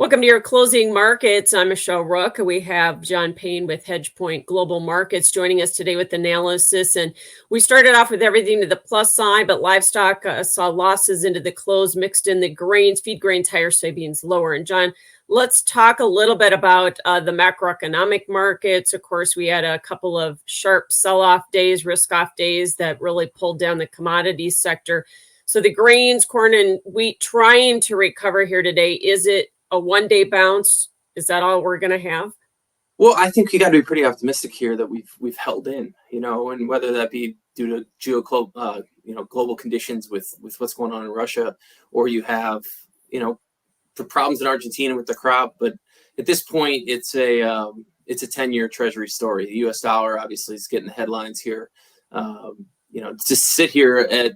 Welcome to your closing markets. I'm Michelle Rook. We have John Payne with HedgePoint Global Markets joining us today with analysis. And we started off with everything to the plus side, but livestock saw losses into the close, mixed in the grains, feed grains higher, soybeans lower. And John, let's talk a little bit about the macroeconomic markets. Of course, we had a couple of sharp sell-off days, risk-off days that really pulled down the commodities sector. So the grains, corn, and wheat trying to recover here today. Is it a one-day bounce? Is that all we're going to have? Well, I think you got to be pretty optimistic here that we've held in, and whether that be due to global conditions with what's going on in Russia, or you have the problems in Argentina with the crop. But at this point, it's a 10-year Treasury story. The U.S. dollar obviously is getting the headlines here. To sit here at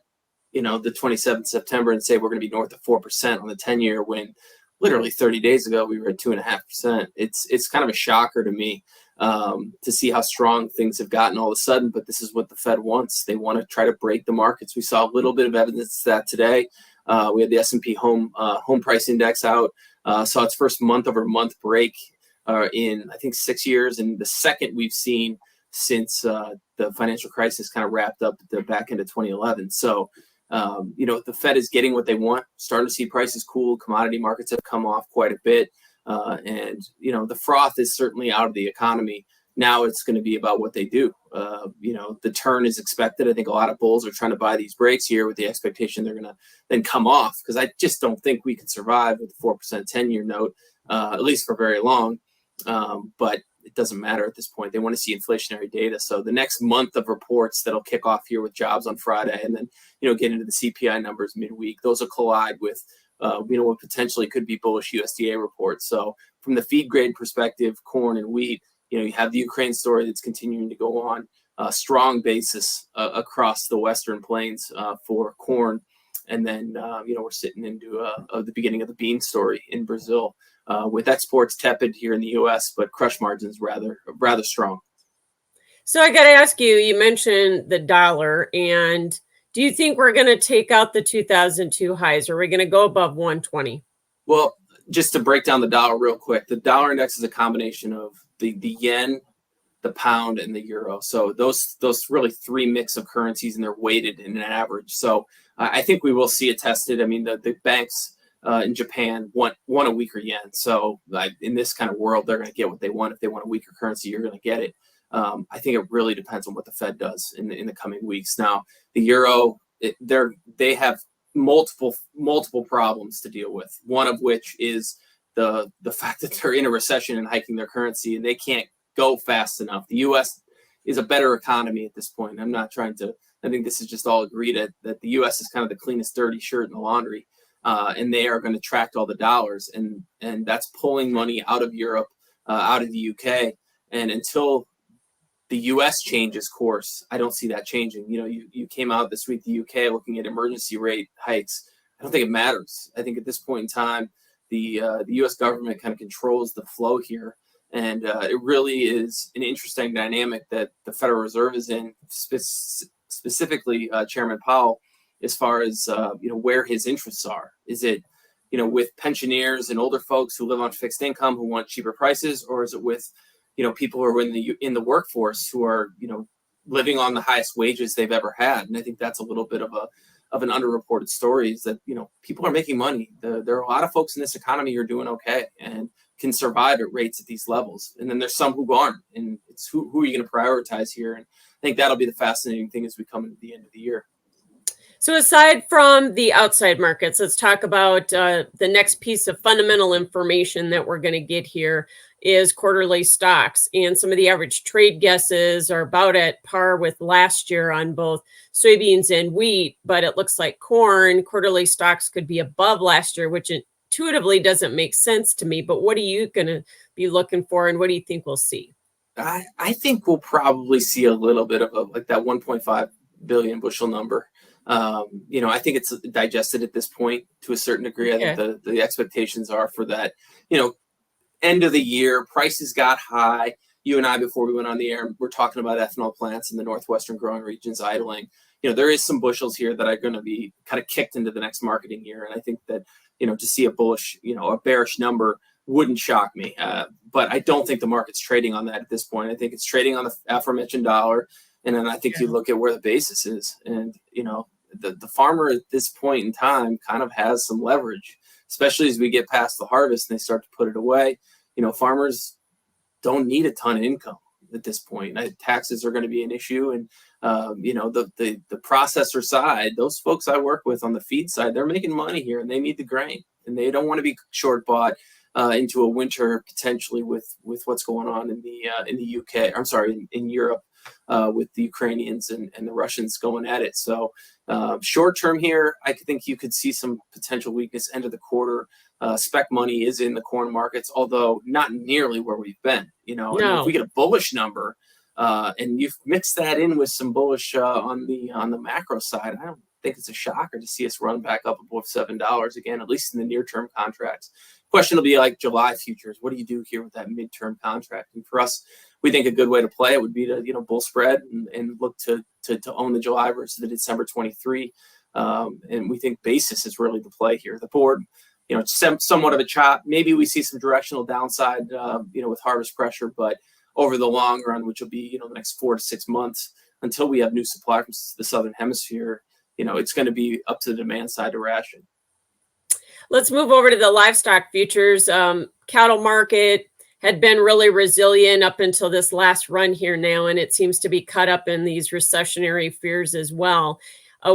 the 27th of September and say we're going to be north of 4% on the 10-year when literally 30 days ago we were at 2.5%. It's kind of a shocker to me to see how strong things have gotten all of a sudden. But this is what the Fed wants. They want to try to break the markets. We saw a little bit of evidence of that today. We had the S&P home price index out. Saw its first month-over-month break in I think 6 years, and the second we've seen since the financial crisis kind of wrapped up at the back end of 2011. So. The Fed is getting what they want, starting to see prices cool. Commodity markets have come off quite a bit. And the froth is certainly out of the economy. Now it's going to be about what they do. The turn is expected. I think a lot of bulls are trying to buy these breaks here with the expectation they're going to then come off, because I just don't think we can survive with a 4% 10-year note, at least for very long. But it doesn't matter at this point. They want to see inflationary data. So the next month of reports that'll kick off here with jobs on Friday, and then get into the CPI numbers midweek. Those will collide with what potentially could be bullish USDA reports. So from the feed grade perspective, corn and wheat, you have the Ukraine story that's continuing to go on. Strong basis across the Western plains for corn, and then we're sitting into the beginning of the bean story in Brazil. With exports tepid here in the U.S., but crush margins rather strong. So I got to ask you, you mentioned the dollar, and do you think we're going to take out the 2002 highs? Or are we going to go above 120? Well, just to break down the dollar real quick, the dollar index is a combination of the yen, the pound, and the euro. So those really three mix of currencies, and they're weighted in an average. So I think we will see it tested. I mean, the banks in Japan want a weaker yen. So in this kind of world, they're going to get what they want. If they want a weaker currency, you're going to get it. I think it really depends on what the Fed does in the coming weeks. Now, the euro, they have multiple problems to deal with. One of which is the fact that they're in a recession and hiking their currency, and they can't go fast enough. The U.S. is a better economy at this point. I'm not trying to. I think this is just all agreed that the U.S. is kind of the cleanest dirty shirt in the laundry. And they are going to attract all the dollars, and that's pulling money out of Europe, out of the UK. And until the US changes course, I don't see that changing. You came out this week, the UK, looking at emergency rate hikes. I don't think it matters. I think at this point in time, the US government kind of controls the flow here. And it really is an interesting dynamic that the Federal Reserve is in, specifically Chairman Powell, as far as where his interests are. Is it with pensioners and older folks who live on fixed income who want cheaper prices, or is it with people who are in the workforce who are living on the highest wages they've ever had? And I think that's a little bit of an underreported story, is that people are making money. There are a lot of folks in this economy who are doing okay and can survive at rates at these levels, and then there's some who aren't, and it's who are you going to prioritize here? And I think that'll be the fascinating thing as we come into the end of the year. So aside from the outside markets, let's talk about the next piece of fundamental information that we're going to get here is quarterly stocks. And some of the average trade guesses are about at par with last year on both soybeans and wheat, but it looks like corn quarterly stocks could be above last year, which intuitively doesn't make sense to me. But what are you going to be looking for, and what do you think we'll see? I think we'll probably see a little bit of that 1.5 billion bushel number. I think it's digested at this point to a certain degree. I think the expectations are for that, end of the year, prices got high. You and I, before we went on the air, we're talking about ethanol plants in the northwestern growing regions idling. There is some bushels here that are going to be kind of kicked into the next marketing year. And I think that, to see a bullish, a bearish number wouldn't shock me. But I don't think the market's trading on that at this point. I think it's trading on the aforementioned dollar. And then I think you look at where the basis is. And, the farmer at this point in time kind of has some leverage, especially as we get past the harvest and they start to put it away. Farmers don't need a ton of income at this point. Taxes are going to be an issue. And, the processor side, those folks I work with on the feed side, they're making money here and they need the grain and they don't want to be short bought into a winter potentially with what's going on in the UK. I'm sorry, in Europe with the Ukrainians and the Russians going at it. So short term here, I think you could see some potential weakness end of the quarter. Spec money is in the corn markets, although not nearly where we've been. No. I mean, if we get a bullish number and you've mixed that in with some bullish on the macro side, I don't think it's a shocker to see us run back up above $7 again, at least in the near term contracts. Question will be like July futures. What do you do here with that midterm contract? And for us, we think a good way to play it would be to bull spread and look to own the July versus the December 23. And we think basis is really the play here. The board, somewhat of a chop. Maybe we see some directional downside, with harvest pressure, but over the long run, which will be the next 4 to 6 months until we have new supply from the southern hemisphere, it's going to be up to the demand side to ration. Let's move over to the livestock futures. Cattle market had been really resilient up until this last run here now, and it seems to be caught up in these recessionary fears as well.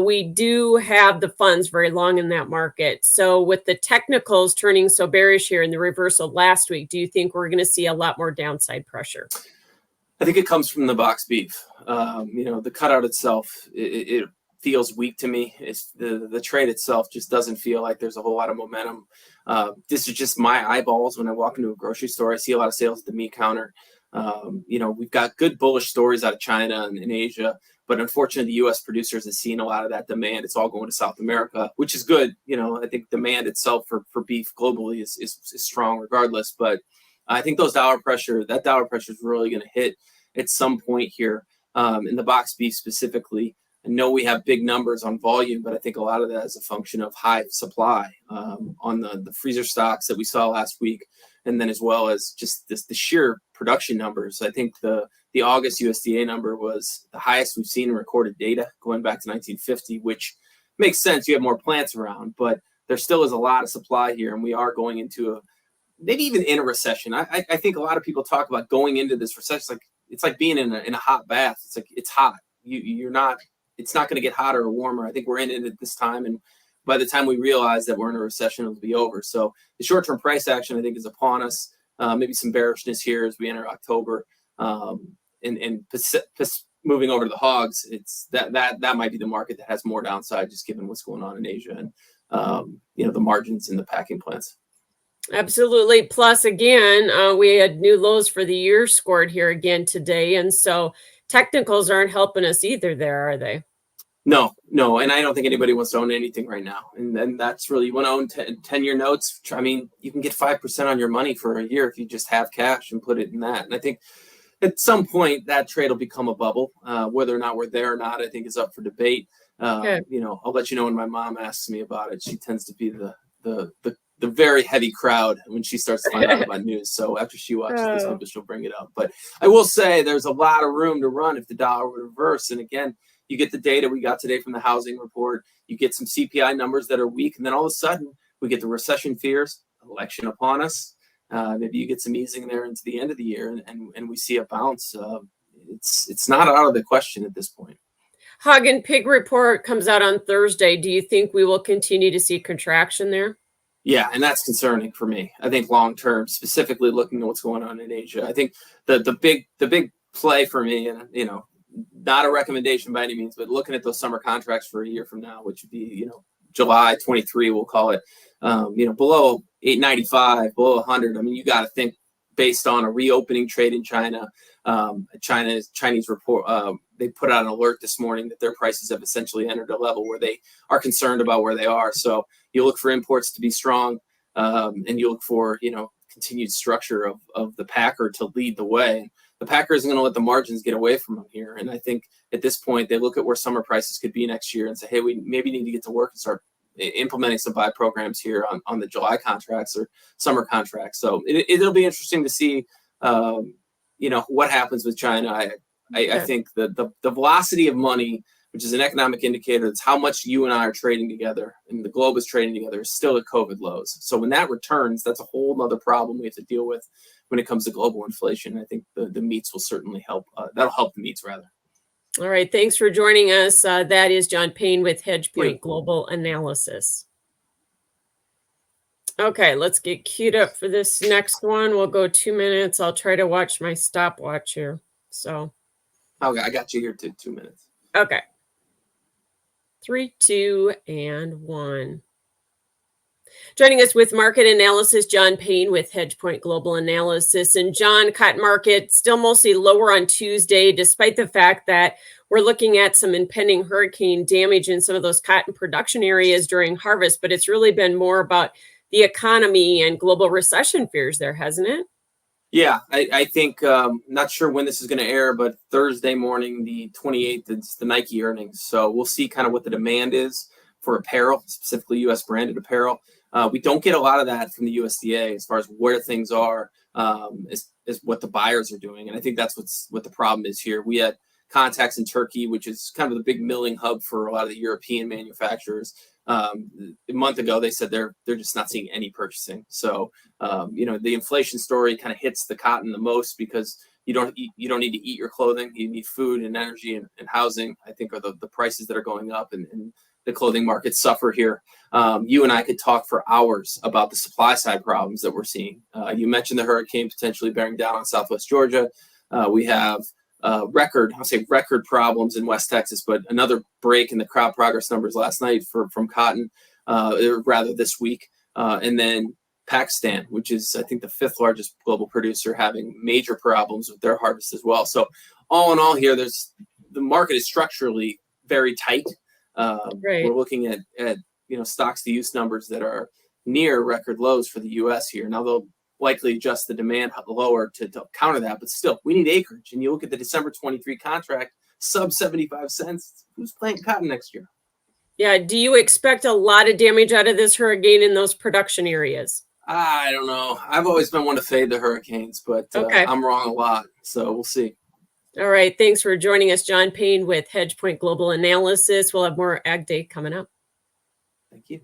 We do have the funds very long in that market. So with the technicals turning so bearish here in the reversal last week, do you think we're going to see a lot more downside pressure? I think it comes from the box beef. The cutout itself, it feels weak to me. It's the trade itself just doesn't feel like there's a whole lot of momentum. This is just my eyeballs. When I walk into a grocery store, I see a lot of sales at the meat counter. We've got good bullish stories out of China and in Asia, but unfortunately, the U.S. producers have seen a lot of that demand. It's all going to South America, which is good. I think demand itself for beef globally is strong regardless. But I think that dollar pressure is really going to hit at some point here in the box beef specifically. I know we have big numbers on volume, but I think a lot of that is a function of high supply on the freezer stocks that we saw last week, and then as well as just the sheer production numbers. I think the August USDA number was the highest we've seen in recorded data going back to 1950, which makes sense. You have more plants around, but there still is a lot of supply here, and we are going into maybe even in a recession. I think a lot of people talk about going into this recession. It's like being in a hot bath. It's like it's hot. It's not going to get hotter or warmer. I think we're in it at this time, and by the time we realize that we're in a recession, it'll be over. So the short-term price action, I think, is upon us. Maybe some bearishness here as we enter October, and moving over to the hogs. It's that might be the market that has more downside, just given what's going on in Asia and the margins in the packing plants. Absolutely. Plus, again, we had new lows for the year scored here again today, and so technicals aren't helping us either. There, are they? No, and I don't think anybody wants to own anything right now. And that's really, you want to own 10-year notes. I mean, you can get 5% on your money for a year if you just have cash and put it in that. And I think at some point that trade will become a bubble. Whether or not we're there or not, I think is up for debate. I'll let you know when my mom asks me about it. She tends to be the very heavy crowd when she starts to find out about news. So after she watches this, maybe she'll bring it up. But I will say there's a lot of room to run if the dollar would reverse. And again, you get the data we got today from the housing report. You get some CPI numbers that are weak. And then all of a sudden, we get the recession fears, election upon us. Maybe you get some easing there into the end of the year and we see a bounce. It's not out of the question at this point. Hog and pig report comes out on Thursday. Do you think we will continue to see contraction there? Yeah, and that's concerning for me. I think long term, specifically looking at what's going on in Asia, I think the big play for me, and not a recommendation by any means, but looking at those summer contracts for a year from now, which would be July 23, we'll call it, below 895, below 100. I mean, you got to think based on a reopening trade in China. Chinese report, they put out an alert this morning that their prices have essentially entered a level where they are concerned about where they are. So you look for imports to be strong, and you look for continued structure of the packer to lead the way. The packer isn't going to let the margins get away from them here. And I think at this point they look at where summer prices could be next year and say, hey, we maybe need to get to work and start implementing some buy programs here on the July contracts or summer contracts. So it'll be interesting to see, what happens with China. I think the velocity of money, which is an economic indicator, that's how much you and I are trading together and the globe is trading together, is still at COVID lows. So when that returns, that's a whole other problem we have to deal with when it comes to global inflation. I think the meats will certainly help. That'll help the meats rather. All right. Thanks for joining us. That is John Payne with Yeah. HedgePoint Global Analysis. Okay, let's get queued up for this next one. We'll go 2 minutes. I'll try to watch my stopwatch here. So, Okay, I got you here to 2 minutes. okay. 3, 2, and 1. Joining us with market analysis, John Payne with HedgePoint Global Analysis. And John, cotton market still mostly lower on Tuesday, despite the fact that we're looking at some impending hurricane damage in some of those cotton production areas during harvest. But it's really been more about the economy and global recession fears there, hasn't it? Yeah, I think, not sure when this is going to air, but Thursday morning, the 28th, it's the Nike earnings. So we'll see kind of what the demand is for apparel, specifically U.S. branded apparel. We don't get a lot of that from the USDA as far as where things are, is what the buyers are doing. And I think that's what the problem is here. We had contacts in Turkey, which is kind of the big milling hub for a lot of the European manufacturers. A month ago, they said they're just not seeing any purchasing. So, the inflation story kind of hits the cotton the most because you don't need to eat your clothing. You need food and energy and housing, I think, are the prices that are going up, and the clothing markets suffer here. You and I could talk for hours about the supply side problems that we're seeing. You mentioned the hurricane potentially bearing down on Southwest Georgia. We have record problems in West Texas, but another break in the crop progress numbers last night from cotton, or rather this week. And then Pakistan, which is, I think, the 5th largest global producer, having major problems with their harvest as well. So all in all here, the market is structurally very tight. Right. We're looking at stocks to use numbers that are near record lows for the U.S. here. Now they'll likely adjust the demand lower to counter that, but still, we need acreage. And you look at the December 23 contract, sub 75 cents. Who's planting cotton next year? Yeah. Do you expect a lot of damage out of this hurricane in those production areas? I don't know. I've always been one to fade the hurricanes, but Okay. I'm wrong a lot. So we'll see. All right. Thanks for joining us, John Payne with HedgePoint Global Analysis. We'll have more Ag Day coming up. Thank you.